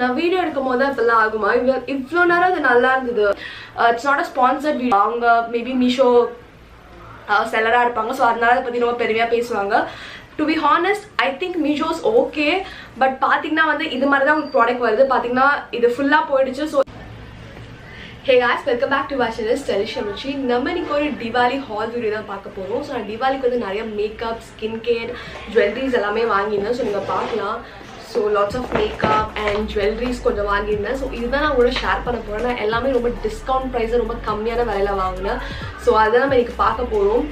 நான் வீடியோ எடுக்கும்போது தான் இப்பெல்லாம் ஆகுமா இவ்வளோ நேரம் அது நல்லா இருந்தது. It's not a sponsored video. அவங்க மேபி மீஷோ செல்லராக இருப்பாங்க, ஸோ அதனால அதை பற்றி ரொம்ப பெருமையாக பேசுவாங்க. To be honest I think Meesho's okay, but பார்த்தீங்கன்னா வந்து இது மாதிரி தான் உங்களுக்கு ப்ராடக்ட் வருது. பார்த்தீங்கன்னா இது ஃபுல்லாக போயிடுச்சு. So hey guys, welcome back to Vaishnavi Stylish Ruchi. நம்ம இன்னைக்கு ஒரு Diwali haul video தான் பார்க்க போறோம். ஸோ நான் Diwaliக்கு வந்து நிறைய மேக்கப், ஸ்கின் கேர், ஜுவல்லரிஸ் எல்லாமே வாங்கினேன். ஸோ நீங்கள் பார்க்கலாம். So lots of makeup and jewelleries கொஞ்சம் வாங்கியிருந்தேன். ஸோ இதுதான் நான் உங்களோட ஷேர் பண்ண போகிறேன். நான் எல்லாமே ரொம்ப டிஸ்கவுண்ட் ப்ரைஸை ரொம்ப கம்மியான விலையில் வாங்கினேன். ஸோ அதுதான் நம்ம இன்னைக்கு பார்க்க போகிறோம்.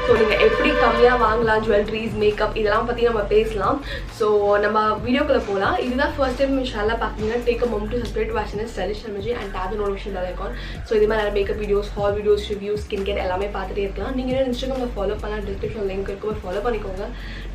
ஸோ நீங்கள் எப்படி கம்மியாக வாங்கலாம் ஜுவல்லரிஸ், மேக்கப் இதெல்லாம் பற்றி நம்ம பேசலாம். ஸோ நம்ம வீடியோக்குள்ளே போகலாம். இதுதான் ஃபர்ஸ்ட் டைம் ஷேரில் பார்த்தீங்கன்னா take a moment to subscribe Vaishnavi Stylish Ruchi and tap the notification bell icon. So இது மாதிரி makeup videos, haul videos, reviews, skin care எல்லாமே பார்த்துட்டே இருக்கலாம். நீங்கள் இன்னும் இன்ஸ்டாகிராமில் ஃபாலோ பண்ணலாம், டிஸ்கிரிப்ஷன் லிங்க் இருக்கும், ஃபாலோ பண்ணிக்கோங்க.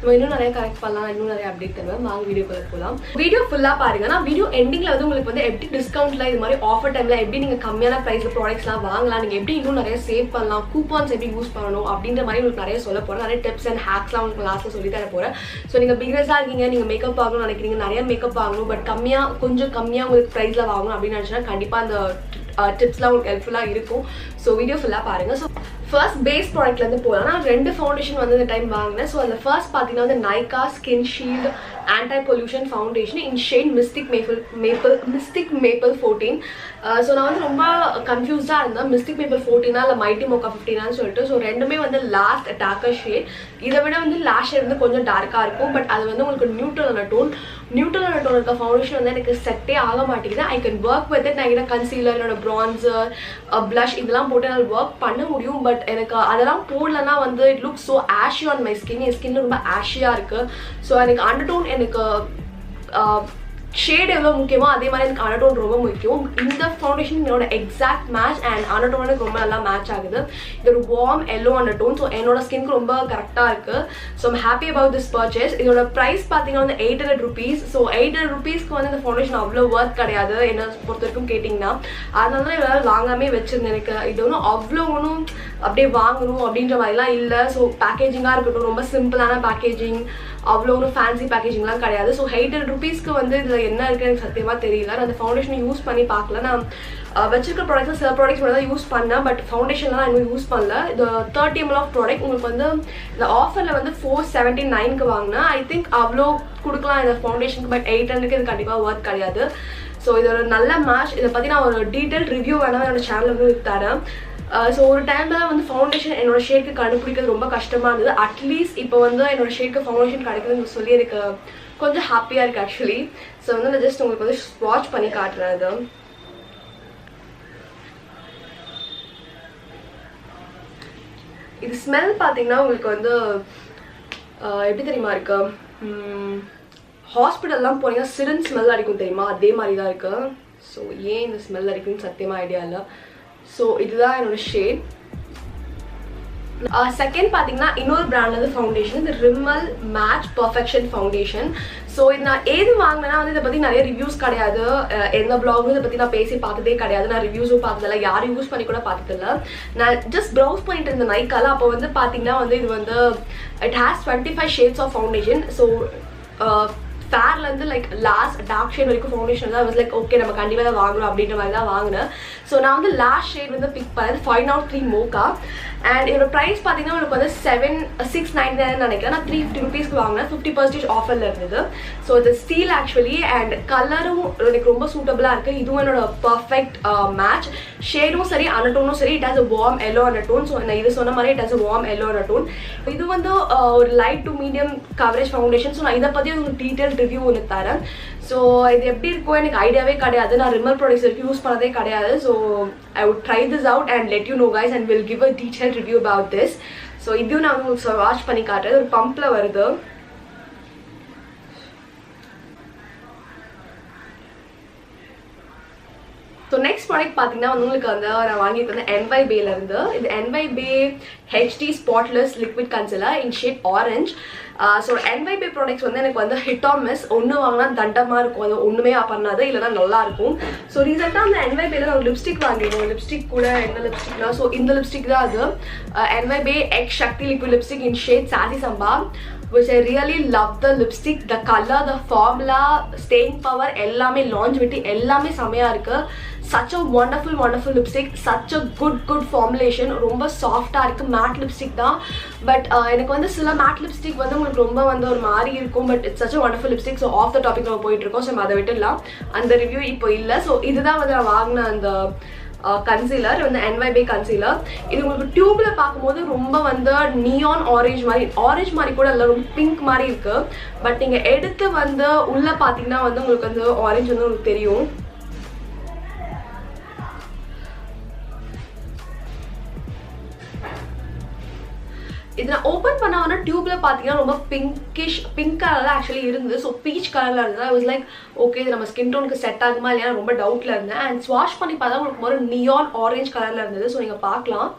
நம்ம இன்னும் நிறைய கரெக்ட் பண்ணலாம், இன்னும் நிறைய அப்டேட் தருவேன். வாங்க வீடியோக்குள்ளே போகலாம். வீடியோ ஃபுல்லாக பாருங்க. நான் வீடியோ எண்டிங்கில் வந்து உங்களுக்கு வந்து எப்படி டிஸ்கவுண்ட்ல இது மாதிரி ஆஃபர் டைமில் எப்படி நீங்கள் கம்மியான ப்ரைஸில் ப்ராடக்ட்ஸ்லாம் வாங்கலாம், நீங்கள் எப்படி இன்னும் நிறைய சேவ் பண்ணலாம், கூப்பான்ஸ் எப்படி யூஸ் பண்ணணும் அப்படின்ற மாதிரி உங்களுக்கு நிறைய சொல்ல போகிறேன். நிறைய டிப்ஸ் அண்ட் ஹேக்ஸ்லாம் உங்களுக்கு லாஸ்ட்டில் சொல்லி தர போகிறேன். ஸோ நீங்கள் பிகினர்ஸாக இருக்கீங்க, நீங்கள் மேக்கப் வாங்கணும்னு நினைக்கிறீங்க, நிறைய மேக்கப் வாங்கணும், பட் கொஞ்சம் கம்மியாக உங்களுக்கு ப்ரைஸில் வாங்கணும் அப்படின்னு நினச்சினா கண்டிப்பாக அந்த டிப்ஸ்லாம் உங்களுக்கு ஹெல்ப்ஃபுல்லாக இருக்கும். ஸோ வீடியோ ஃபுல்லாக பாருங்கள். ஸோ ஃபர்ஸ்ட் பேஸ் ப்ராடக்ட்லேருந்து போகலாம். நான் 2 ஃபவுண்டேஷன் வந்து இந்த டைம் வாங்கினேன். ஸோ அதில் ஃபர்ஸ்ட் பார்த்தீங்கன்னா வந்து Nykaa skin shield anti pollution foundation இன் ஷேட் மிஸ்டிக் மேப்பிள் 14. ஸோ நான் வந்து ரொம்ப கன்ஃபியூஸ்டாக இருந்தேன், மிஸ்டிக் மேப்பிள் 14 இல்லை மைட்டி மோக்கா 15 சொல்லிட்டு. ஸோ ரெண்டுமே வந்து லாஸ்ட் டார்க்கர் ஷேட். இதை விட வந்து லாஸ்ட் ஷேட் வந்து கொஞ்சம் டார்க்காக இருக்கும், பட் அது வந்து உங்களுக்கு நியூட்ரலான டோன் இருக்க ஃபவுண்டேஷன் வந்து எனக்கு செட்டே ஆக மாட்டேங்குது. I can work with it. நான் என்னோட கன்சீலர், என்னோட ப்ரான்சர், ப்ளஷ் இதெல்லாம் போட்டு என்னால் ஒர்க் பண்ண முடியும். பட் எனக்கு அதெல்லாம் போடலன்னா வந்து it look so Aashi on my skin. N skin ரொம்ப ஆஷியாக இருக்குது. ஸோ எனக்கு அண்டர்டோன், எனக்கு ஷேட் எவ்வளோ முக்கியமோ அதே மாதிரி எனக்கு அண்டர்டோன் ரொம்ப முக்கியம். இந்த ஃபவுண்டேஷன் என்னோட எக்ஸாக்ட் மேட்ச் அண்ட் அண்டர்டோன் எனக்கு ரொம்ப நல்லா மேட்ச் ஆகுது. இது ஒரு வார்ம் எல்லோ அண்டர்டோன். ஸோ என்னோட ஸ்கின்க்கு ரொம்ப கரெக்டாக இருக்குது. So I'm happy about this purchase. இதோட ப்ரைஸ் பார்த்தீங்கன்னா வந்து 800 rupees. ஸோ 800 rupeesக்கு வந்து இந்த ஃபவுண்டேஷன் அவ்வளோ ஒர்த் கிடையாது என்னை பொறுத்த வரைக்கும் கேட்டிங்கன்னா. அதனால தான் இவ்வளோ வாங்காமே வச்சுருந்தேன். எனக்கு இது ஒன்றும் அவ்வளோ ஒன்றும் அப்படியே வாங்கணும் அப்படின்ற மாதிரிலாம் இல்லை. ஸோ பேக்கேஜிங்காக இருக்கட்டும், ரொம்ப சிம்பிளான பேக்கேஜிங், அவ்வளோ ஒன்றும் ஃபேன்சி பேக்கேஜிங்லாம் கிடையாது. ஸோ 800 rupeesக்கு வந்து இதில் என்ன இருக்குது எனக்கு சத்தியமாக தெரியல. நான் அந்த ஃபவுண்டேஷனை யூஸ் பண்ணி பார்க்கல. நான் வச்சிருக்க ப்ராடக்ட்ஸ் சில ப்ராடக்ட்ஸ் மட்டும் தான் யூஸ் பண்ணேன், பட் ஃபவுண்டேஷன்லாம் நான் இன்னும் யூஸ் பண்ணல. இது 30 ml ஆஃப் ப்ராடக்ட் உங்களுக்கு வந்து இந்த ஆஃபரில் வந்து 479க்கு வாங்கினேன். ஐ திங்க் அவ்வளோ கொடுக்கலாம் இந்த ஃபவுண்டேஷனுக்கு, பட் 800க்கு இது கண்டிப்பாக ஒர்த் கிடையாது. ஸோ இது ஒரு நல்ல மேட்ச். இதை பற்றி நான் ஒரு டீட்டெயில் ரிவ்யூ வேணால் என்னோட சேனலில் வந்து தரேன். ஸோ ஒரு டைமில் வந்து ஃபவுண்டேஷன் என்னோட ஷேட்க்கு கண்டுபிடிக்கிறது ரொம்ப கஷ்டமாக இருந்தது. அட்லீஸ்ட் இப்போ வந்து என்னோட ஷேட்க்கு ஃபவுண்டேஷன் கிடைக்குதுன்னு சொல்லி எனக்கு கொஞ்சம் ஹாப்பியாக இருக்குது ஆக்சுவலி. ஸோ வந்து நான் ஜஸ்ட் உங்களுக்கு வந்து ஸ்வாட்ச் பண்ணி காட்டுறேன். அது இது ஸ்மெல் பார்த்தீங்கன்னா உங்களுக்கு வந்து எப்படி தெரியுமா இருக்கு, ஹாஸ்பிட்டல்லாம் போனீங்கன்னா சிரன் ஸ்மெல் அடிக்கும் தெரியுமா, அதே மாதிரி தான் இருக்கு. ஸோ ஏன் இந்த ஸ்மெல் அடிக்குன்னு சத்தியமாக ஐடியா இல்லை. ஸோ இதுதான் என்னோட ஷேட். செகண்ட் பார்த்தீங்கன்னா இன்னொரு பிராண்ட்லேருந்து ஃபவுண்டேஷன், இந்த ரிம்மல் மேட்ச் பர்ஃபெக்ஷன் ஃபவுண்டேஷன். ஸோ இது நான் ஏது வாங்கினேன்னா வந்து இதை பற்றி நிறைய ரிவ்யூஸ் கிடையாது, எந்த பிளாகும் இதை பற்றி நான் பேசி பார்த்ததே கிடையாது, நான் ரிவ்யூஸும் பார்த்ததில்ல, யாரும் யூஸ் பண்ணி கூட பார்த்ததில்ல. நான் ஜஸ்ட் ப்ரௌஸ் பண்ணிட்டு இருந்த நைக்கால. அப்போ வந்து பார்த்தீங்கன்னா வந்து இது வந்து it has 25 shades of foundation. So ஃபேர்லேருந்து லைக் லாஸ்ட் டார்க் ஷேட் வரைக்கும் ஃபவுண்டேஷன் தான் வாஸ் லைக் ஓகே நம்ம கண்டிப்பாக தான் வாங்கணும் அப்படின்ற மாதிரி தான் வாங்கினேன். ஸோ நான் வந்து லாஸ்ட் ஷேட் வந்து பிக் பண்ணது 503 மோக்கா. அண்ட் இதோட ப்ரைஸ் பார்த்தீங்கன்னா உங்களுக்கு வந்து 699 நினைக்கிறேன். நான் 350 rupeesக்கு வாங்கினேன். 50% ஆஃபரில் இருந்தது. ஸோ இது ஸ்டீல் ஆக்சுவலி அண்ட் கலரும் எனக்கு ரொம்ப சூட்டபுளாக இருக்குது. இதுவும் என்னோட பர்ஃபெக்ட் மேட்ச். ஷேடும் சரி, அண்டர்டோனும் சரி, it has a warm yellow undertone. So நான் இது சொன்ன மாதிரி it has a warm yellow undertone. இது வந்து ஒரு light to medium coverage foundation. So நான் இதை பற்றி உங்களுக்கு டீட்டெயில் ரிவ்யூ ஒன்று தரேன். ஸோ இது எப்படி இருக்கும் எனக்கு ஐடியாவே கிடையாது. நான் ரிமல் ப்ராடக்ட்ஸ் வரைக்கும் யூஸ் பண்ணதே கிடையாது. So I would try this out and let you know guys and will give a detail review about this. So இதையும் நான் உங்களுக்கு வாட்ச் பண்ணி காட்டுறது. ஒரு பம்பில் வருது. ஸோ நெக்ஸ்ட் ப்ராடக்ட் பார்த்தீங்கன்னா வந்து உங்களுக்கு வந்து நான் வாங்கிட்டு வந்து NYBேலேருந்து. இது NYB HD spotless liquid concealer இன் shade orange. So NYB products வந்து எனக்கு வந்து ஹிட் ஆர் மிஸ். ஒன்று வாங்கினா தண்டமாக இருக்கும், அது ஒன்றுமே பண்ணாது, இல்லைனா நல்லாயிருக்கும். ஸோ ரீசெண்டாக அந்த NYBல நான் லிப்ஸ்டிக் வாங்கிடுவோம். லிப்ஸ்டிக் கூட என்ன லிப்ஸ்டிக்னா, ஸோ இந்த லிப்ஸ்டிக் தான் அது NYB X Shakti liquid lipstick in shade sassy Samba. which I really love the lipstick, the color, the formula, staying power, ellame longevity ellame samaya irukku. Such a wonderful lipstick, such a good formulation, romba soft ah irukku, matte lipstick da, but enakku vandu sila matte lipstick vandu ungalku romba vandu or mari irukum, but it's such a wonderful lipstick. So off the topic நம்ம போயிட்டு இருக்கோம், so அத விட்டுடலாம், அந்த review இப்போ இல்ல. So இதுதான் வந்து நான் வாங்கின அந்த கன்சீலர், வந்து NYB கன்சீலர். இது உங்களுக்கு டியூப்ல பார்க்கும்போது ரொம்ப வந்து நியான் ஆரஞ்சு மாதிரி கூட இல்லை, ரொம்ப பிங்க் மாதிரி இருக்கு. பட் நீங்க எடுத்து வந்து உள்ள பார்த்தீங்கன்னா வந்து உங்களுக்கு வந்து ஆரஞ்சு வந்து உங்களுக்கு தெரியும். இது நான் ஓப்பன் பண்ண டியூப்ல பார்த்தீங்கன்னா ரொம்ப பிங்க் கலர்ல ஆக்சுவலி இருந்து, ஸோ பீச் கலர்ல இருந்தது. ஐ வாஸ் லைக் ஓகே இது நம்ம ஸ்கின் டோனுக்கு செட் ஆகுமா இல்லையா ரொம்ப டவுட்ல இருந்தேன். அண்ட் ஸ்வாஷ் பண்ணி பார்த்தா உங்களுக்கு ஒரு நியான் ஆரஞ்சு கலர்ல இருந்தது. ஸோ நீங்க பார்க்கலாம்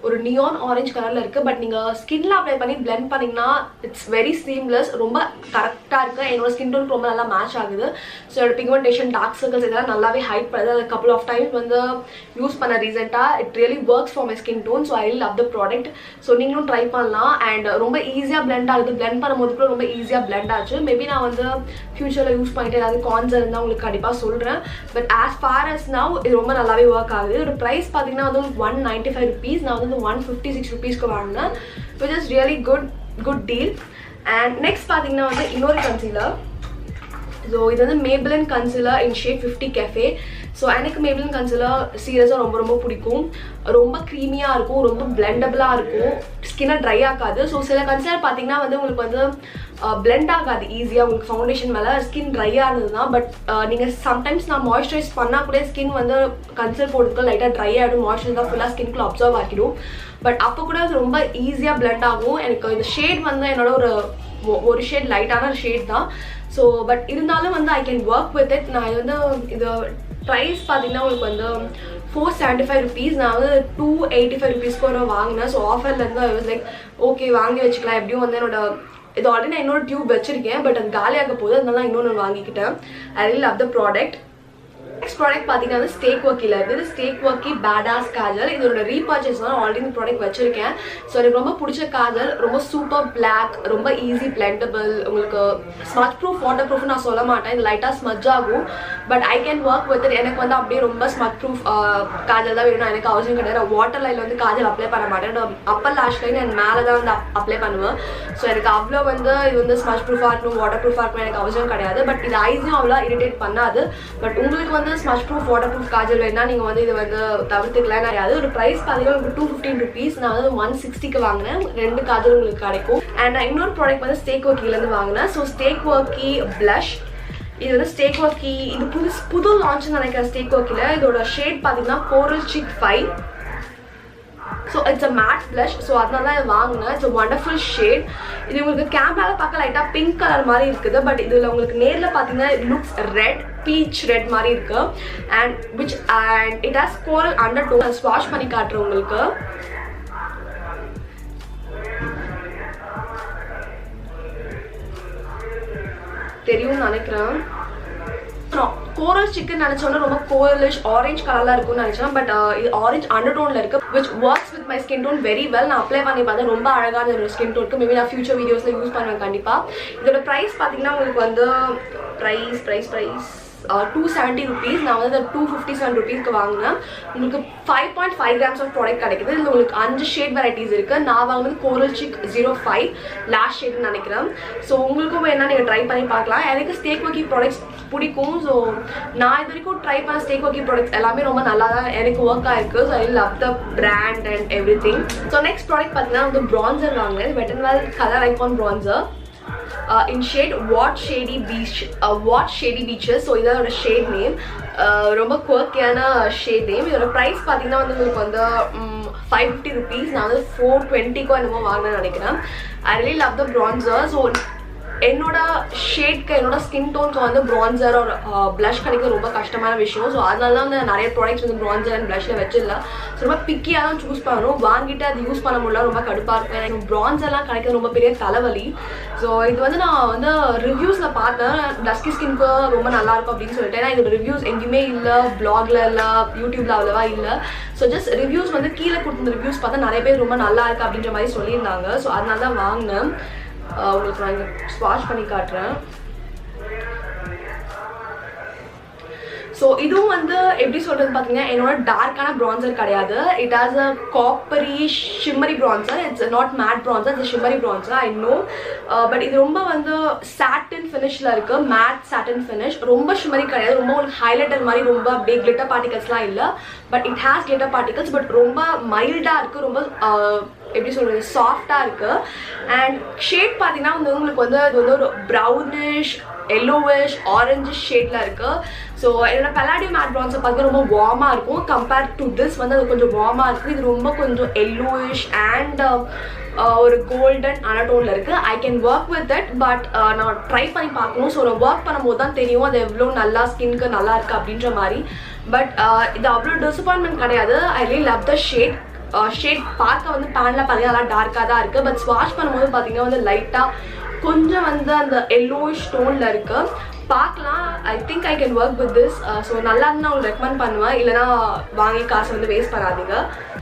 ஒரு நியான் ஆரஞ்சு கலர்ல இருக்கு. பட் நீங்க ஸ்கின்ல அப்ளை பண்ணி பிளெண்ட் பண்ணீங்கன்னா இட்ஸ் வெரி சீம்லெஸ், ரொம்ப கரெக்டா இருக்கு. என்னோட ஸ்கின் டோனுக்கு ரொம்ப நல்லா மேட்ச் ஆகுது. ஸோ என்னோட பிக்மெண்டேஷன், டார்க் சர்க்கிள்ஸ் இதெல்லாம் நல்லாவே ஹைட் பண்ணுது. அது கப்புள் ஆஃப் டைம்ஸ் வந்து யூஸ் பண்ண ரீசெண்டா it really works for my skin tone. So I love the product. So நீங்களும் ட்ரை பண்ணலாம். அண்ட் ரொம்ப ஈஸியா பிளெண்ட் ஆகுது, பிளெண்ட் பண்ணும்போது கூட ரொம்ப ஈஸியா பிளெண்ட் ஆச்சு. மேபி நான் வந்து ஃபியூச்சர்ல யூஸ் பண்ணிட்டு ஏதாவது கான்ஸ் இருந்தால் உங்களுக்கு கண்டிப்பா சொல்றேன். But as for us now இது ரொம்ப நல்லாவே ஒர்க் ஆகுது. ஒரு ப்ரைஸ் பார்த்தீங்கன்னா வந்து $195 rupees, நான் வந்து $156 rupeesக்கு வாங்கினேன், which is really good deal. And next பார்த்தீங்கன்னா வந்து இன்னொரு கன்சீலர். ஸோ இது வந்து Maybelline கன்சீலர் இன் ஷேட் 50 Cafe. ஸோ எனக்கு Maybelline கன்சீலர் சீரியஸாக ரொம்ப பிடிக்கும். ரொம்ப க்ரீமியாக இருக்கும், ரொம்ப பிளெண்டபிளாக இருக்கும், ஸ்கின்னை ட்ரை ஆகாது. ஸோ சில கன்சீலர் பார்த்தீங்கன்னா வந்து உங்களுக்கு வந்து பிளெண்ட் ஆகாது ஈஸியாக உங்களுக்கு ஃபவுண்டேஷன் மேலே, ஸ்கின் ட்ரையாக இருந்தது தான். பட் நீங்கள் சம்டைம்ஸ் நான் மாய்ஸ்சரைஸ் பண்ணால் கூட ஸ்கின் வந்து கன்சீலர் போடுறதுக்கு லைட்டாக ட்ரை ஆகிடும், மாய்ஸ்சரைஸ் தான் ஃபுல்லாக ஸ்கின்குள்ளே அப்சர்வ் ஆகிடும். பட் அப்போ கூட ரொம்ப ஈஸியாக பிளெண்ட் ஆகும். எனக்கு இந்த ஷேட் வந்து என்னோட ஒரு ஷேட் லைட்டான ஷேட் தான். ஸோ பட் இருந்தாலும் வந்து I can work with it. நான் வந்து இது ப்ரைஸ் பார்த்தீங்கன்னா உங்களுக்கு வந்து $475 rupees, நான் வந்து $285 rupeesக்கு ஒரு வாங்கினேன். ஸோ ஆஃபர்லேருந்து ஐ வாஸ் லைக் ஓகே வாங்கி வச்சுக்கலாம். எப்படியும் வந்து என்னோட இது ஆல்ரெடி நான் இன்னொரு டியூப் வச்சிருக்கேன், பட் அது காலியாக போகுது, அதனால இன்னொன்று வாங்கிக்கிட்டேன். I really love the product. Next product பார்த்தீங்கன்னா வந்து ஸ்டேக் ஒர்க்கில் இருக்குது. Stay quirky badass kajal. இதோட ரீபர்ச்சேஸ் தான் ஆல்ரெடி இந்த ப்ராடக்ட் வச்சிருக்கேன். ஸோ எனக்கு ரொம்ப பிடிச்ச காஜல், ரொம்ப சூப்பர் பிளாக், ரொம்ப ஈஸி பிளெண்டபிள், உங்களுக்கு ஸ்மஜ் ப்ரூஃப், வாட்டர் ப்ரூஃப் நான் சொல்ல மாட்டேன், இது லைட்டாக ஸ்மஜ் ஆகும், but I can work with it. எனக்கு வந்து அப்படியே ரொம்ப ஸ்மஜ் ப்ரூஃப் காஜல் தான் வேணும், எனக்கு அவசியம் கிடையாது. நான் வாட்டர் லைனில் வந்து காஜல் அப்ளை பண்ண மாட்டேன், நான் அப்பர் லாஷ் லைன் என் மேலே தான் வந்து அப்ளை பண்ணுவேன். ஸோ எனக்கு அவ்வளோ வந்து இது வந்து ஸ்மஜ் ப்ரூஃபாக இருக்கணும், வாட்டர் ப்ரூஃபாக இருக்கணும் எனக்கு அவசியம் கிடையாது. பட் இது ஐஸையும் அவ்வளோ இரிட்டேட் பண்ணாது. பட் உங்களுக்கு வந்து smudge proof, water proof Kajal வேணா நீங்கள் வந்து இதை வந்து தவிர்த்துக்கலாம். நிறையாது ஒரு ப்ரைஸ் பார்த்தீங்கன்னா உங்களுக்கு $215 rupees, நான் வந்து $160க்கு வாங்கினேன். 2 காஜல் உங்களுக்கு கிடைக்கும். அண்ட் நான் இன்னொரு ப்ராடக்ட் வந்து ஸ்டேக் ஒர்க்கிலேருந்து வாங்கினேன். So stay quirky blush. இது வந்து ஸ்டேக் ஒர்க்கி, இது புது லான்ச்னு நினைக்கிறேன் ஸ்டேக் ஒர்க்கில். இதோட ஷேட் பார்த்தீங்கன்னா coral chic 5. So it's a matte blush. So அதனால தான் இதை வாங்கினேன். It's a wonderful shade. இது உங்களுக்கு கேமராவில் பார்க்க லைட்டாக பிங்க் கலர் மாதிரி இருக்குது, பட் இதில் உங்களுக்கு நேரில் பார்த்தீங்கன்னா it looks red, peach red மாதிரி இருக்கு. And it has coral undertone. நான் ஸ்வாஷ் பண்ணி காட்டுறேன் உங்களுக்கு. தெரியும்னு நினைக்கிறேன். கோரல் சிக்கன் நினைச்சோன்னா ரொம்ப கோரலிஷ் ஆரஞ்சு கலர்ல இருக்கும்னு நினைச்சேன், பட் இது ஆரஞ்சு அண்டர் டோன்ல இருக்கு, which works with my skin tone very well. நான் அப்ளை பண்ணி பார்த்தேன், ரொம்ப அழகான ஒரு ஸ்கின் டோனுக்கு. மேபி நான் ஃபியூச்சர் வீடியோஸ்ல யூஸ் பண்ணுவேன் கண்டிப்பா. இதோட ப்ரைஸ் பார்த்தீங்கன்னா உங்களுக்கு வந்து ப்ரைஸ் $270 rupees. நான் வந்து 257 rupeesக்கு வாங்கினேன். உங்களுக்கு 5.5 grams ஆஃப் ப்ராடக்ட் கிடைக்குது. இதில் உங்களுக்கு 5 ஷேட் வெரைட்டிஸ் இருக்கு. நான் வாங்கினது கோரல் சிக் 05 லாஸ்ட் ஷேட்னு நினைக்கிறேன். ஸோ உங்களுக்கும் வேணா நீங்கள் ட்ரை பண்ணி பார்க்கலாம். எனக்கு ஸ்டேக் ஒர்க்கி ப்ராடக்ட்ஸ் பிடிக்கும். ஸோ நான் இது வரைக்கும் ட்ரை பண்ண ஸ்டேக் ஒர்க்கி ப்ராடக்ட்ஸ் எல்லாமே ரொம்ப நல்லா தான் எனக்கு ஒர்க் ஆயிருக்கு. So I love the brand and everything. So next product பார்த்தீங்கன்னா வந்து ப்ரான்சர் வாங்கினேன். Wet and wild colour icon bronzer in shade What Shady Beaches. So இதோட ஷேட் நேம், ரொம்ப குவர்க்கியான ஷேட் நேம். இதோட ப்ரைஸ் பார்த்தீங்கன்னா வந்து உங்களுக்கு வந்து $550 rupees. நான் வந்து $420க்கோ என்னமோ வாங்கினேன்னு நினைக்கிறேன். I really love the bronzer. So என்னோட ஷேட்க்கு, என்னோட ஸ்கின் டோனுக்கு வந்து ப்ரான்சர் ஒரு ப்ளஷ் கிடைக்கிறது ரொம்ப கஷ்டமான விஷயம். ஸோ அதனால தான் வந்து நிறைய ப்ராடக்ட்ஸ் வந்து ப்ரான்சர் அண்ட் ப்ளஷில் வச்சிடல. ஸோ ரொம்ப பிக்கியாக தான் சூஸ் பண்ணணும். வாங்கிட்டு அது யூஸ் பண்ண முடியல, ரொம்ப கடுப்பாக இருக்கும். எனக்கு ப்ரான்சர்லாம் கிடைக்கிறது ரொம்ப பெரிய தலைவலி. ஸோ இது வந்து நான் வந்து ரிவ்யூஸில் பார்த்தேன், டஸ்கி ஸ்கின்க்கு ரொம்ப நல்லாயிருக்கும் அப்படின்னு சொல்லிட்டு. ஏன்னா இதோட ரிவ்யூஸ் எங்கேயுமே இல்லை, பிளாக்ல இல்லை, யூடியூப்ல அவ்வளோவா இல்லை. ஸோ ஜஸ்ட் ரிவ்யூஸ் வந்து கீழே கொடுத்துருந்த ரிவ்யூஸ் பார்த்தா நிறைய பேர் ரொம்ப நல்லா இருக்கு அப்படின்ற மாதிரி சொல்லியிருந்தாங்க. ஸோ அதனால தான் வாங்கினேன். உங்களுக்கு நான் இங்கே ஸ்வாஷ் பண்ணி காட்டுறேன். ஸோ இதுவும் வந்து எப்படி சொல்கிறது பார்த்தீங்கன்னா என்னோட டார்க்கான ப்ரான்சர் கிடையாது. It has a coppery shimmery bronzer. It's not matte bronzer, it's shimmery bronzer, I know. But இது ரொம்ப வந்து சாட்டின் ஃபினிஷில் இருக்குது, மேட் சாட்டின் ஃபினிஷ். ரொம்ப ஷிம்மரி கிடையாது, ரொம்ப உங்களுக்கு ஹைலைட்டர் மாதிரி ரொம்ப அப்படியே கிளிட்டர் பார்ட்டிகல்ஸ்லாம் இல்லை. But it has glitter particles, but ரொம்ப மைல்டாக இருக்குது, ரொம்ப எப்படி சொல்கிறது சாஃப்டாக இருக்குது. அண்ட் ஷேட் பார்த்தீங்கன்னா வந்து உங்களுக்கு வந்து அது வந்து ஒரு ப்ரௌனிஷ் எல்லோவிஷ் ஆரஞ்சு ஷேடில் இருக்குது. ஸோ என்னோட பல்லாடியம் மேட் ப்ரான்ஸை பார்த்து ரொம்ப வார்மாக இருக்கும். கம்பேர்ட் டு திஸ் வந்து அது கொஞ்சம் வார்மாக இருக்குது. இது ரொம்ப கொஞ்சம் எல்லோவிஷ் அண்ட் ஒரு கோல்டன் அனடோனில் இருக்குது. I can work with it, but நான் ட்ரை பண்ணி பார்க்கணும். ஸோ நான் ஒர்க் பண்ணும்போது தான் தெரியும் அது எவ்வளோ நல்லா ஸ்கின்க்கு நல்லா இருக்குது அப்படின்ற மாதிரி. பட் இது அவ்வளோ டிசப்பாயின்மெண்ட் கிடையாது. ஐ ரியலி லவ் த ஷேட். ஷேட் பார்க்க வந்து பேனில் பார்த்தீங்கன்னா நல்லா டார்க்காக தான் இருக்குது. பட் வாஷ் பண்ணும்போது பார்த்தீங்கன்னா வந்து லைட்டாக கொஞ்சம் வந்து அந்த எல்லோயிஷ் டோனில் இருக்குது. பார்க்கலாம். I think I can work with this. So நல்லா இருந்து நான் உங்களுக்கு ரெக்கமெண்ட் பண்ணுவேன். இல்லைனா வாங்கி காசு வந்து வேஸ்ட் பண்ணாதீங்க.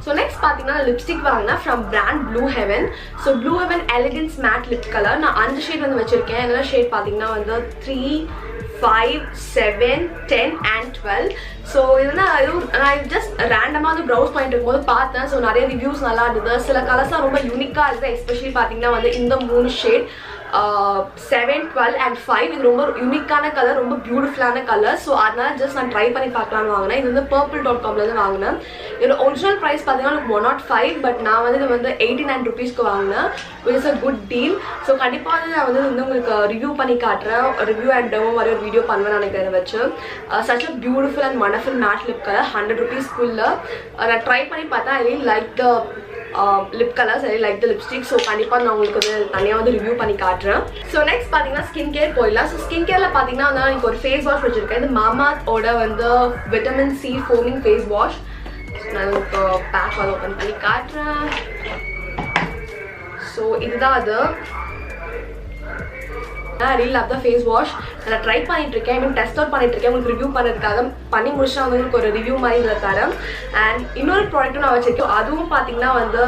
ஸோ நெக்ஸ்ட் பார்த்தீங்கன்னா லிப்ஸ்டிக் வாங்கினேன் from brand blue heaven. So blue heaven elegance mat lip colour. நான் 5 ஷேட் வந்து வச்சுருக்கேன். என்னென்ன ஷேட் பார்த்தீங்கன்னா வந்து 3, 5, 7, 10 and 12. ஸோ இதெல்லாம் நான் ஜஸ்ட் ரேண்டமாக வந்து ப்ரௌஸ் பண்ணிட்டு இருக்கும்போது பார்த்தேன். ஸோ நிறைய ரிவ்யூஸ் நல்லா இருந்தது. சில கலர்ஸ்லாம் ரொம்ப யூனிக்காக இருக்குது. எஸ்பெஷலி பார்த்தீங்கன்னா வந்து இந்த 3 ஷேட் 7, 12 and 5 இது ரொம்ப யூனிக்கான கலர், ரொம்ப பியூட்டிஃபுல்லான கலர். ஸோ அதனால ஜஸ்ட் நான் ட்ரை பண்ணி பார்க்கலான்னு வாங்கினேன். இது வந்து purple.comலேருந்து வாங்கினேன். இதோட ஒரிஜினல் ப்ரைஸ் பார்த்தீங்கன்னா எனக்கு 105, பட் நான் வந்து இது வந்து 89 rupeesக்கு வாங்கினேன், which is a good deal. So கண்டிப்பாக வந்து நான் வந்து உங்களுக்கு ரிவ்யூ பண்ணி காட்டுறேன். ரிவ்யூ அண்ட் டெமோ மாதிரி ஒரு வீடியோ பண்ணுவேன் நினைக்கிறேன் இதை வச்சு. Such a beautiful and wonderful mat lip colour 100 rupeesக்குள்ள நான் ட்ரை பண்ணி பார்த்தேன். I really like the lip colours, I like the lipstick. So கண்டிப்பாக நான் உங்களுக்கு வந்து தனியாக வந்து ரிவ்யூ பண்ணி காட்டுறேன். ஸோ நெக்ஸ்ட் பார்த்தீங்கன்னா ஸ்கின் கேர் போயிடலாம். ஸோ ஸ்கின் கேரில் பார்த்தீங்கன்னா வந்து எனக்கு ஒரு ஃபேஸ் வாஷ் வச்சுருக்கேன். இது மாமார்த்தோட வந்து vitamin C foaming face wash. நான் உங்களுக்கு பேக் வந்து ஓப்பன் பண்ணி காட்டுறேன். ஸோ இதுதான் அது. நான் really love the face wash. நான் ட்ரை பண்ணிட்டு இருக்கேன், ஐ மீன் டெஸ்ட் அவுட் பண்ணிட்டு இருக்கேன். உங்களுக்கு ரிவ்யூ பண்ணுறதுக்காக பண்ணி முடிச்சா வந்து உங்களுக்கு ஒரு ரிவ்யூ மாதிரி இதில் தரேன். அண்ட் இன்னொரு ப்ராடக்ட்டும் நான் வச்சிருக்கேன். அதுவும் பார்த்தீங்கன்னா வந்து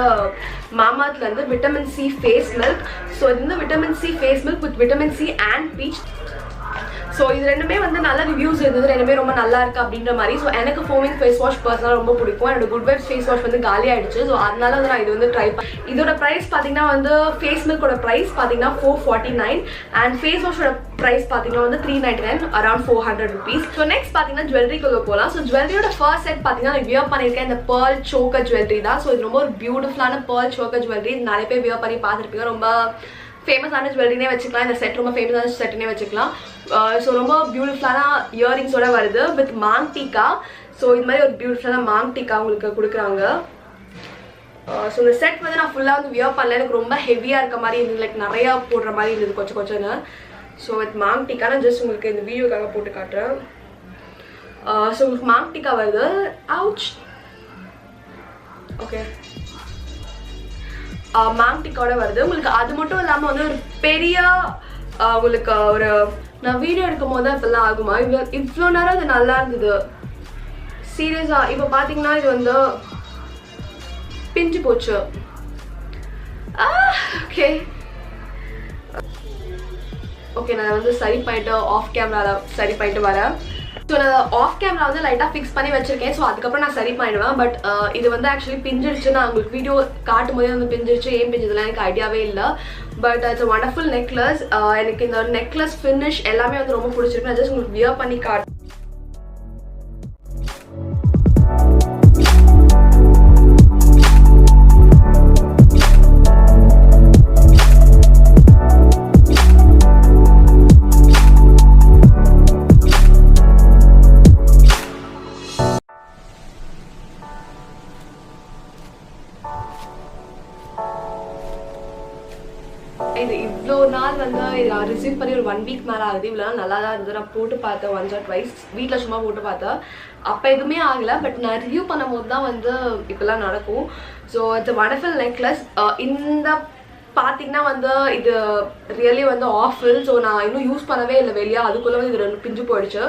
மாமார்த்லேருந்து vitamin C face milk. So இது வந்து vitamin C face milk with vitamin C and peach. So இது ரெண்டுமே வந்து நல்ல ரிவ்யூஸ் இருந்தது, ரெண்டுமே ரொம்ப நல்லா இருக்குது அப்படின்ற மாதிரி. ஸோ எனக்கு ஃபோமிங் ஃபேஸ் வாஷ் பர்சனலாக ரொம்ப பிடிக்கும். என்னோட குட் வைப்ஸ் ஃபேஸ் வாஷ் வந்து காலி ஆகிடுச்சு. ஸோ அதனால வந்து நான் இது வந்து ட்ரை பண்ணேன். இதோட ப்ரைஸ் பார்த்தீங்கன்னா வந்து ஃபேஸ் மில்கோட ப்ரைஸ் பார்த்தீங்கன்னா 449 அண்ட் ஃபேஸ் வாஷோட ப்ரைஸ் பார்த்தீங்கன்னா வந்து 399, அரௌண்ட் 400 rupees. ஸோ நெக்ஸ்ட் பார்த்தீங்கன்னா ஜுவல்லரிக்குள்ள போகலாம். ஸோ ஜுவல்லரியோட ஃபர்ஸ்ட் செட் பார்த்தீங்கன்னா நான் வியர் பண்ணியிருக்கேன். இந்த பேர்ல் சோக்கர் ஜுவல்லரி தான். ஸோ இது ரொம்ப ஒரு பியூட்டிஃபுல்லான பேர்ல் சோக்கர் ஜுவல்லரி. நிறைய பேர் வியர் பண்ணி பார்த்துருப்பீங்க. ரொம்ப ஃபேமஸான ஜுவல்லரினே வச்சுக்கலாம். இந்த செட் ரொம்ப ஃபேமஸான செட்டுனே வச்சுக்கலாம். ஸோ ரொம்ப பியூட்டிஃபுல்லான இயரிங்ஸோட வருது வித் மாங் டீக்கா. ஸோ இது மாதிரி ஒரு பியூட்டிஃபுல்லான மாங் டீக்கா உங்களுக்கு கொடுக்குறாங்க. ஸோ இந்த செட் வந்து நான் ஃபுல்லாக வந்து வியர் பண்ணல. எனக்கு ரொம்ப ஹெவியாக இருக்க மாதிரி இருந்தது, லைக் நிறையா போடுற மாதிரி இருந்தது கொஞ்சம் கொஞ்சம்னு. ஸோ வித் மாங் டீக்கா நான் ஜஸ்ட் உங்களுக்கு இந்த வீடியோக்காக போட்டு காட்டுறேன். ஸோ உங்களுக்கு மாங் டீக்கா வருது. அவுச். ஓகே, மாங்டிக்கோட வருது உங்களுக்கு. அது மட்டும் இல்லாமல் வந்து ஒரு பெரிய உங்களுக்கு ஒரு நான் வீடியோ எடுக்கும் போது தான் இப்பெல்லாம் ஆகுமா, இவ்வளோ நேரம் அது நல்லா இருந்தது சீரியஸாக. இப்போ பார்த்தீங்கன்னா இது வந்து பிஞ்சு போச்சு. ஓகே ஓகே நான் வந்து சரி பண்ணிட்டு ஆஃப் கேமராவில் சரி பண்ணிட்டு வரேன். ஸோ நான் ஆஃப் கேமரா வந்து லைட்டாக ஃபிக்ஸ் பண்ணி வச்சிருக்கேன். ஸோ அதுக்கப்புறம் நான் சரி பண்ணிடுவேன். பட் இது வந்து ஆக்சுவலி பிஞ்சிடுச்சு. நான் உங்களுக்கு வீடியோ காட்டும் போதே வந்து பிஞ்சிடுச்சு. ஏன் பிஞ்சதுலாம் எனக்கு ஐடியாவே இல்லை. But it's wonderful necklace. எனக்கு இந்த நெக்லஸ் ஃபினிஷ் எல்லாமே வந்து ரொம்ப பிடிச்சிருக்கு. நான் ஜஸ்ட் உங்களுக்கு வியர் பண்ணி காட்டு. இது இவ்வளோ நாள் வந்து நான் ரிசீவ் பண்ணி ஒரு 1 week மேலே ஆகுது. இவ்வளோ நாள் நல்லா தான் இருந்தது. நான் போட்டு பார்த்தேன் once or twice, வீட்டில் சும்மா போட்டு பார்த்தேன். அப்போ எதுவுமே ஆகலை. பட் நான் ரிவ்யூ பண்ணும்போது தான் வந்து இப்போல்லாம் நடக்கும். So it's wonderful necklace. இந்த பார்த்தீங்கன்னா வந்து இது ரியலி வந்து ஆஃபில். ஸோ நான் இன்னும் யூஸ் பண்ணவே இல்லை வெளியே. அதுக்குள்ளே வந்து இது 2 பிஞ்சு போயிடுச்சு.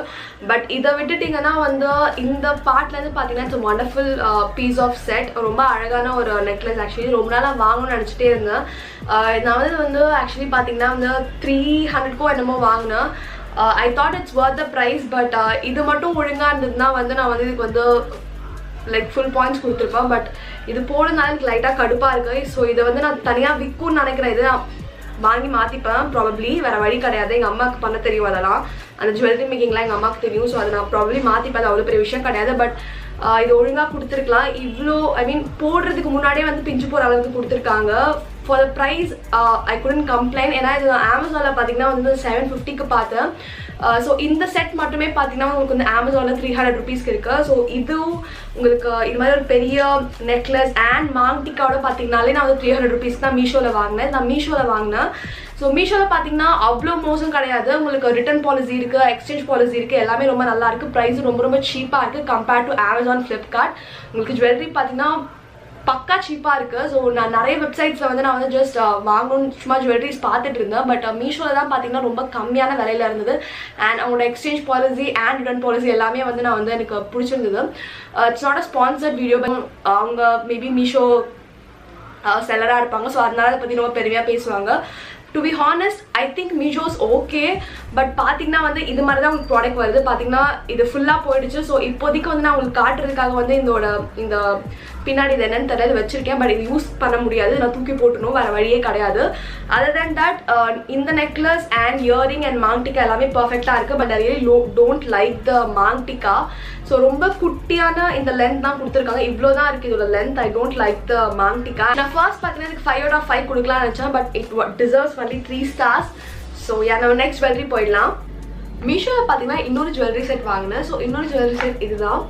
பட் இதை விட்டுட்டிங்கன்னா வந்து இந்த பார்ட்லேருந்து பார்த்தீங்கன்னா it's wonderful piece of set. ரொம்ப அழகான ஒரு நெக்லஸ். ஆக்சுவலி ரொம்ப நாளாக வாங்கணும்னு நினச்சிட்டே இருந்தேன். நான் வந்து ஆக்சுவலி பார்த்தீங்கன்னா வந்து 300 என்னமோ வாங்கினேன். I thought it's worth the price, but இது மட்டும் ஒழுங்காக இருந்ததுன்னா வந்து நான் வந்து இதுக்கு வந்து லைக் ஃபுல் பாயிண்ட்ஸ் கொடுத்துருப்பேன். பட் இது போடுறதுனால எனக்கு லைட்டாக கடுப்பாக இருக்குது. ஸோ இதை வந்து நான் தனியாக விற்கும்னு நினைக்கிறேன். இது நான் வாங்கி மாற்றிப்பேன் ப்ராபப்ளி, வேறு வழி கிடையாது. எங்கள் அம்மாவுக்கு பண்ண தெரியும் அதெல்லாம், அந்த ஜுவல்லரி மேக்கிங்லாம் எங்கள் அம்மாவுக்கு தெரியும். ஸோ அதை நான் ப்ராபப்ளி மாற்றிப்பேன், அது அவ்வளோ பெரிய விஷயம் கிடையாது. பட் இது ஒழுங்காக கொடுத்துருக்கலாம். இவ்வளோ போடுறதுக்கு முன்னாடியே வந்து பிஞ்சு போகிற அளவுக்கு கொடுத்துருக்காங்க. For the price I couldn't complain. ஏன்னா இது அமேசானில் பார்த்தீங்கன்னா வந்து 750க்கு பார்த்தேன். ஸோ இந்த செட் மட்டுமே பார்த்தீங்கன்னா உங்களுக்கு வந்து அமேசானில் 300 rupeesக்கு இருக்குது. ஸோ இதுவும் உங்களுக்கு இது மாதிரி ஒரு பெரிய நெக்லஸ் அண்ட் மாங்டிக்காவோட பார்த்தீங்கனாலே நான் வந்து 300 rupees தான் மீஷோவில் வாங்கினேன். ஸோ மீஷோவில் பார்த்தீங்கன்னா அவ்வளோ மோசம் கிடையாது. உங்களுக்கு ரிட்டர்ன் பாலிசி இருக்குது, எக்ஸ்சேஞ்ச் பாலிசி இருக்குது, எல்லாமே ரொம்ப நல்லா இருக்குது. ப்ரைஸும் ரொம்ப சீப்பாக இருக்குது கம்பேர்ட் டு அமேசான், ஃப்ளிப்கார்ட். உங்களுக்கு ஜுவல்லரி பார்த்தீங்கன்னா பக்கா சீப்பாக இருக்குது. ஸோ நான் நிறைய வெப்சைட்ஸில் வந்து நான் வந்து ஜஸ்ட் வாங்கணும்னு சும்மா ஜுவல்லரிஸ் பார்த்துட்டு இருந்தேன். பட் மீஷோவில் தான் பார்த்தீங்கன்னா ரொம்ப கம்மியான விலையில் இருந்தது. அண்ட் அவங்களோட exchange policy and return policy எல்லாமே வந்து நான் வந்து எனக்கு பிடிச்சிருந்தது. It's not a sponsored video, but அவங்க மேபி மீஷோ செல்லராக இருப்பாங்க. ஸோ அதனால அதை பற்றி ரொம்ப பெருமையாக பேசுவாங்க. To be honest I think Meesho's okay. But பார்த்தீங்கன்னா வந்து இது மாதிரி தான் உங்களுக்கு ப்ராடக்ட் வருது. பார்த்தீங்கன்னா இது ஃபுல்லாக போயிடுச்சு. ஸோ இப்போதைக்கு வந்து நான் உங்களுக்கு காட்டுறதுக்காக வந்து இந்த பின்னாடி இது என்னன்னு தெரியல வச்சிருக்கேன். பட் இது யூஸ் பண்ண முடியாது, நான் தூக்கி போட்டணும், வேறு வழியே கிடையாது. அதர் தேன் தட் இந்த necklace and earring and maang tikka எல்லாமே பர்ஃபெக்டாக இருக்குது. But I really don't like the maang tikka. So ரொம்ப குட்டியான இந்த லென்த் தான் கொடுத்துருக்காங்க. இவ்வளோ தான் இருக்குது இதோட length. I don't like the maang tikka. நான் ஃபர்ஸ்ட் பார்த்தீங்கன்னா இதுக்கு 5 out of 5 கொடுக்கலாம்னு நினச்சேன். But it deserves only 3 stars. So நம்ம நெக்ஸ்ட் ஜுவல்லரி போயிடலாம். மீஷோவில் பார்த்தீங்கன்னா இன்னொரு ஜுவல்லரி செட் வாங்கினேன். ஸோ இன்னொரு ஜுவல்லரி செட் இதுதான்,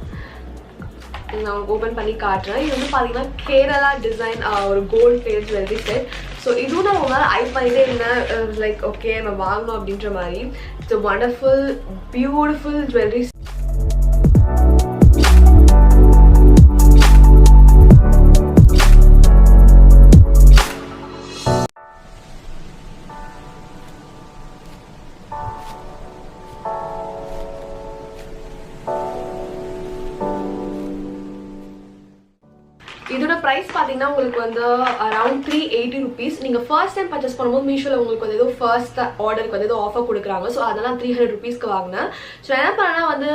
நான் ஓப்பன் பண்ணி காட்டுறேன். இது வந்து பார்த்தீங்கன்னா கேரளா டிசைன் ஒரு gold plate jewellery set. So இதுவும் நான் உங்களால் ஐ பண்ணிட்டே இருந்தேன், லைக் ஓகே நம்ம வாங்கணும் அப்படின்ற மாதிரி. It's wonderful beautiful jewellery. இதோட ப்ரைஸ் பார்த்தீங்கன்னா உங்களுக்கு வந்து அரௌண்ட் 380 rupees. நீங்கள் ஃபர்ஸ்ட் டைம் பர்ச்சேஸ் பண்ணும்போது மீஷோவில் உங்களுக்கு வந்து ஏதோ ஃபர்ஸ்ட் ஆர்டருக்கு வந்து ஏதோ ஆஃபர் கொடுக்குறாங்க. ஸோ அதெல்லாம் 300 rupeesக்கு வாங்கினேன். ஸோ என்ன பண்ணேன்னா வந்து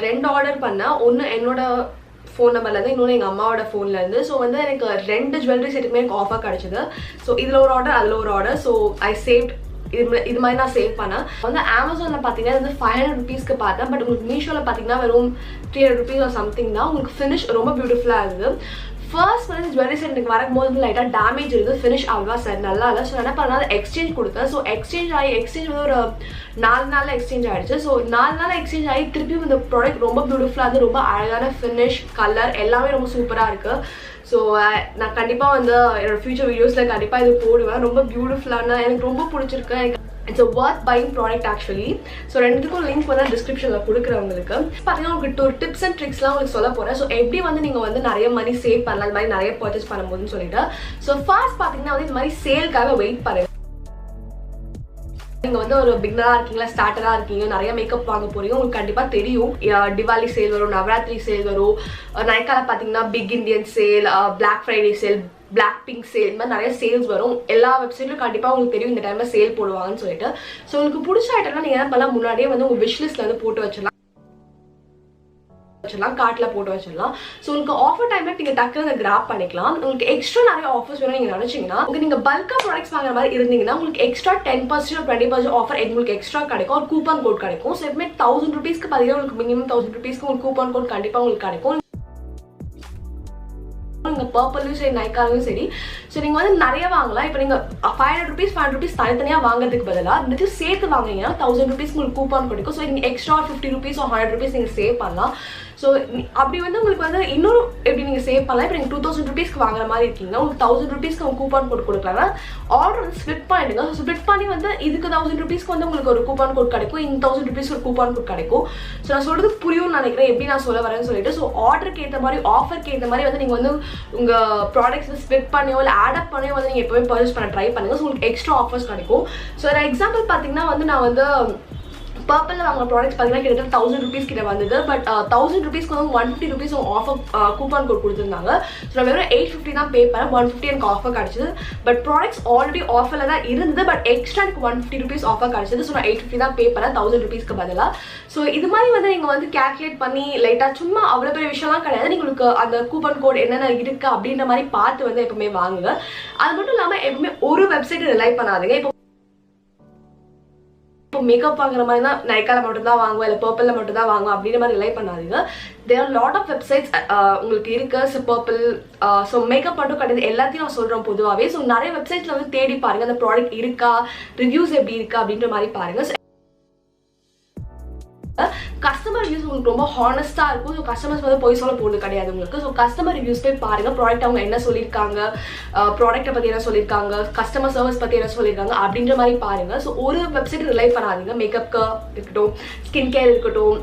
2 ஆர்டர் பண்ணேன். ஒன்று என்னோட ஃபோன் நம்பர்லேருந்து, இன்னொன்று எங்கள் அம்மாவோட ஃபோன்லேருந்து. ஸோ வந்து எனக்கு 2 ஜுவல்லரி செட்டுக்குமே எனக்கு ஆஃபர் கிடச்சிது. ஸோ இதில் ஒரு ஆர்டர், அதில் ஒரு ஆர்டர். ஸோ ஐ சேவ்ட் இது மாதிரி நான் சேவ் பண்ணேன். வந்து அமேசானில் பார்த்தீங்கன்னா வந்து 500 rupeesக்கு பார்த்தேன். பட் உங்களுக்கு மீஷோவில் பார்த்தீங்கன்னா வெறும் 300 rupees or something தான். உங்களுக்கு ஃபினிஷ் ரொம்ப பியூட்டிஃபுல்லாக இருந்தது. ஃபர்ஸ்ட் வந்து ஜுவல்லரி செட் எனக்கு வரும்போது வந்து லைட்டாக டேமேஜ் இருக்குது, ஃபினிஷ் அவ்வளோவா சார் நல்லா இல்லை. ஸோ என்ன பண்ணால் எக்ஸ்சேஞ்ச் கொடுத்தேன். ஸோ எக்ஸ்சேஞ்ச் வந்து ஒரு 4 நாளில் எக்ஸ்சேஞ்ச் ஆகிடுச்சு. ஸோ 4 நாளில் எக்ஸ்சேஞ்ச் ஆகி திருப்பியும் இந்த ப்ராடக்ட் ரொம்ப பியூட்டிஃபுல்லாக இருந்து, ரொம்ப அழகான ஃபினிஷ், கலர் எல்லாமே ரொம்ப சூப்பராக இருக்குது. ஸோ நான் கண்டிப்பாக வந்து என்னோடய ஃபியூச்சர் வீடியோஸில் கண்டிப்பாக இது போடுவேன். ரொம்ப பியூட்டிஃபுல்லான, எனக்கு ரொம்ப பிடிச்சிருக்கு. எனக்கு it's a worth buying product actually. So ரெண்டுக்கும் லிங்க் வந்து டிஸ்கிரிப்ஷனில் கொடுக்குறவங்களுக்கு பார்த்தீங்கன்னா உங்களுக்கு ஒரு டிப்ஸ் அண்ட் ட்ரிக்ஸ்லாம் உங்களுக்கு சொல்ல போகிறேன். ஸோ எப்படி வந்து நீங்கள் வந்து நிறைய மணி சேவ் பண்ணலாம், இது மாதிரி நிறைய பர்ச்சேஸ் பண்ணும்போதுன்னு சொல்லிட்டு. ஸோ ஃபர்ஸ்ட் பார்த்தீங்கன்னா வந்து இது மாதிரி சேல்க்காக வெயிட் பண்ணுங்க. நீங்கள் வந்து ஒரு பிகினராக இருக்கீங்களா, ஸ்டார்டராக இருக்கீங்க, நிறைய மேக்கப் வாங்க போறீங்க, உங்களுக்கு கண்டிப்பாக தெரியும் திவாலி சேல் வரும், நவராத்திரி சேல் வரும், நைக்கால பார்த்தீங்கன்னா big Indian sale, black Friday sale, black pink sale, இந்த மாதிரி நிறைய சேல்ஸ் வரும். எல்லா வெப்சைட்லையும் கண்டிப்பாக உங்களுக்கு தெரியும் இந்த டைமில் சேல் போடுவாங்கன்னு சொல்லிட்டு. ஸோ உங்களுக்கு பிடிச்ச ஐட்டம்லாம் நீங்கள் என்ன பண்ணலாம், முன்னாடியே வந்து உங்கள் விஷ்லிஸ்ட்டில் வந்து போட்டு வச்சிடலாம், கார்ட்ல போட்டு வச்சிடலாம். ஸோ உங்களுக்கு ஆஃபர் டைம்ல நீங்க டக்குனு அதை கிராப் பண்ணிக்கலாம். உங்களுக்கு எக்ஸ்ட்ரா நிறைய ஆஃபர்ஸ் வேணும் நீங்க நினைச்சீங்கன்னா, நீங்க பல்கா ப்ராடக்ட்ஸ் வாங்குற மாதிரி இருந்தீங்கன்னா உங்களுக்கு எக்ஸ்ட்ரா 10% or 20% ஆஃபர் உங்களுக்கு எக்ஸ்ட்ரா கிடைக்கும். ஒரு கூப்பன் கோட் கிடைக்கும். ஸோ எப்பவுமே 1000 rupeesக்கு பார்த்தீங்கன்னா உங்களுக்கு மினிமம் 1000 rupeesக்கு உங்களுக்கு கூப்பன் கோட் கண்டிப்பாக உங்களுக்கு கிடைக்கும். நீங்கள் பர்பிளும் சரி, நைக்காலும் சரி. ஸோ நீங்கள் வந்து நிறைய வாங்கலாம். இப்போ நீங்கள் 500 rupees தனித்தனியாக வாங்குறதுக்கு பதிலாக ரெண்டுத்தையும் சேர்த்து வாங்கினீங்கன்னா 1000 rupees உங்களுக்கு கூப்பன் கிடைக்கும். ஸோ நீங்கள் எக்ஸ்ட்ரா 50 rupees or 100 rupees நீங்கள் சேவ் பண்ணலாம். ஸோ அப்படி வந்து உங்களுக்கு வந்து இன்னொரு எப்படி நீங்கள் சேவ் பண்ணலாம். இப்போ நீங்கள் 2000 rupeesக்கு வாங்குற மாதிரி இருக்கீங்கன்னா உங்களுக்கு 1000 rupeesக்கு அவங்க கூப்பன் கோட் கொடுக்குறாங்க. ஆர்டர் வந்து ஸ்பிளிட் பண்ணிடுங்க. ஸோ ஸ்பிளிட் பண்ணி வந்து இதுக்கு 1000 rupeesக்கு வந்து உங்களுக்கு ஒரு கூப்பன் கோட் கிடைக்கும், இந்த 1000 rupees ஒரு கூப்பன் கோட் கிடைக்கும். ஸோ நான் சொல்கிறது புரியும்னு நினைக்கிறேன் எப்படி நான் சொல்ல வரேன்னு சொல்லிட்டு. ஸோ ஆர்டருக்கு ஏற்ற மாதிரி, ஆஃபருக்கு ஏற்ற மாதிரி வந்து நீங்கள் வந்து உங்கள் ப்ராடக்ட்ஸ் ஸ்பிளிட் பண்ணியோ இல்லை ஆட் அப் பண்ணியோ வந்து நீங்கள் எப்போவுமே பர்ச்சேஸ் பண்ண ட்ரை பண்ணுங்கள். ஸோ உங்களுக்கு எக்ஸ்ட்ரா ஆஃபர்ஸ் கிடைக்கும். ஸோ ஒரு எக்ஸாம்பிள் பார்த்தீங்கன்னா வந்து நான் வந்து பர்பிளில் வாங்கின ப்ராடக்ட்ஸ் பார்த்தீங்கன்னா கிட்டத்தட்ட 1000 rupees கிட்ட வந்தது. பட் 1000 rupees வந்து 150 rupees ஆஃபர் கூப்பான் கோட் கொடுத்துருந்தாங்க. ஸோ நான் வெறும் 850 தான் பே பண்ணேன். 150 எனக்கு ஆஃபர் கிடச்சிது. பட் ப்ராடக்ட்ஸ் ஆல்ரெடி ஆஃபரில் தான் இருந்தது. பட் எக்ஸ்ட்ரா எனக்கு 150 rupees ஆஃபர் கிடச்சிது. ஸோ நான் 850 தான் பே பண்ணேன் 1000 rupeesக்கு பதிலாக. ஸோ இது மாதிரி வந்து நீங்கள் வந்து கேல்குலேட் பண்ணி லைட்டாக சும்மா அவ்வளோ பெரிய விஷயம்லாம் கிடையாது. உங்களுக்கு அந்த கூப்பன் கோட் என்னென்ன இருக்குது அப்படின்ற மாதிரி பார்த்து வந்து எப்பவுமே வாங்குங்க. அது மட்டும் இல்லாமல் எப்பவுமே ஒரு வெப்சைட் ரிலை பண்ணாதுங்க. இப்போ மேக்கப் வாங்குற மாதிரி தான் நைக்கால மட்டும் தான் வாங்குவோம், இல்லை பர்பிளில் மட்டும் தான் வாங்குவோம் அப்படின்ற மாதிரி ரிலை பண்ணாதீங்க. There are lot of websites உங்களுக்கு இருக்கு. ஸோ பர்பிள் ஸோ மேக்கப் மட்டும் கிடையாது, எல்லாத்தையும் நான் சொல்கிறேன் பொதுவாகவே. ஸோ நிறைய வெப்சைட்ஸில் வந்து தேடி பாருங்கள் அந்த ப்ராடக்ட் இருக்கா, ரிவ்யூஸ் எப்படி இருக்கா அப்படின்ற மாதிரி பாருங்கள். கஸ்டமர் ரிவ்யூஸ் உங்களுக்கு ரொம்ப ஹானஸ்டாக இருக்கும். ஸோ கஸ்டமர்ஸ் வந்து போய் சொல்ல போகிறது கிடையாது உங்களுக்கு. ஸோ கஸ்டமர் ரிவ்யூஸ் போய் பாருங்கள். ப்ராடக்ட் அவங்க என்ன சொல்லியிருக்காங்க, ப்ராடக்ட்டை பற்றி என்ன சொல்லியிருக்காங்க, கஸ்டமர் சர்வீஸ் பற்றி என்ன சொல்லியிருக்காங்க அப்படின்ற மாதிரி பாருங்கள். ஸோ ஒரு வெப்சைட் ரிலை பண்ணாதீங்க. மேக்கப்க்கு இருக்கட்டும், ஸ்கின் கேர் இருக்கட்டும்,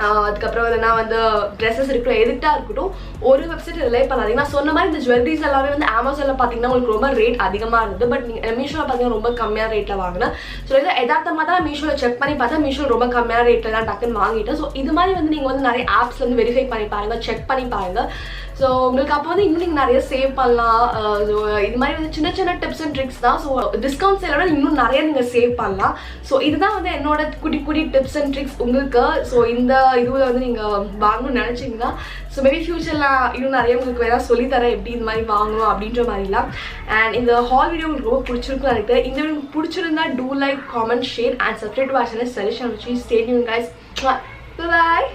அதுக்கப்புறம் இல்லைனா வந்து ட்ரெஸ்ஸஸ் இருக்கட்டும், எதுக்கிட்டா இருக்கட்டும், ஒரு வெப்சைட் ரிலை பண்ணாதீங்க. நான் சொன்ன மாதிரி இந்த ஜுவல்லரிஸ் எல்லாமே வந்து அமேசானில் பார்த்தீங்கன்னா உங்களுக்கு ரொம்ப ரேட் அதிகமாக இருந்தது. பட் நீங்கள் மீஷோவில் பார்த்தீங்கன்னா ரொம்ப கம்மியான ரேட்டில் வாங்கினேன். ஸோ இதை யதார்த்தமாக தான் மீஷோவில் செக் பண்ணி பார்த்தா மீஷோ ரொம்ப கம்மியான ரேட்டில் தான் டக்குன்னு வாங்கிட்டேன். ஸோ இது மாதிரி வந்து நீங்கள் வந்து நிறைய ஆப்ஸ் வந்து வெரிஃபை பண்ணி பாருங்கள், செக் பண்ணி பாருங்கள். ஸோ உங்களுக்கு அப்போ வந்து இன்னும் நீங்கள் நிறைய சேவ் பண்ணலாம். ஸோ இது மாதிரி வந்து சின்ன சின்ன டிப்ஸ் அண்ட் ட்ரிக்ஸ் தான். ஸோ டிஸ்கவுண்ட் சேலோட இன்னும் நிறைய நீங்கள் சேவ் பண்ணலாம். ஸோ இதுதான் வந்து என்னோட குட்டி குட்டி டிப்ஸ் அண்ட் ட்ரிக்ஸ் உங்களுக்கு. ஸோ இந்த இதுவில் வந்து நீங்கள் வாங்கணும்னு நினச்சிங்கன்னா ஸோ மேபி ஃபியூச்சரில் இன்னும் நிறைய உங்களுக்கு வேணால் சொல்லித்தரேன் எப்படி இந்த மாதிரி வாங்கணும் அப்படின்ற மாதிரிலாம். அண்ட் இந்த ஹால் வீடியோ உங்களுக்கு ரொம்ப பிடிச்சிருக்குன்னு நினைக்கிறேன். இந்த வீடியோ உங்களுக்கு பிடிச்சிருந்தா do like, comment, share and subscribe to our channel. Suggestion வச்சு ஸ்டே டியூன் கைஸ். பாய்.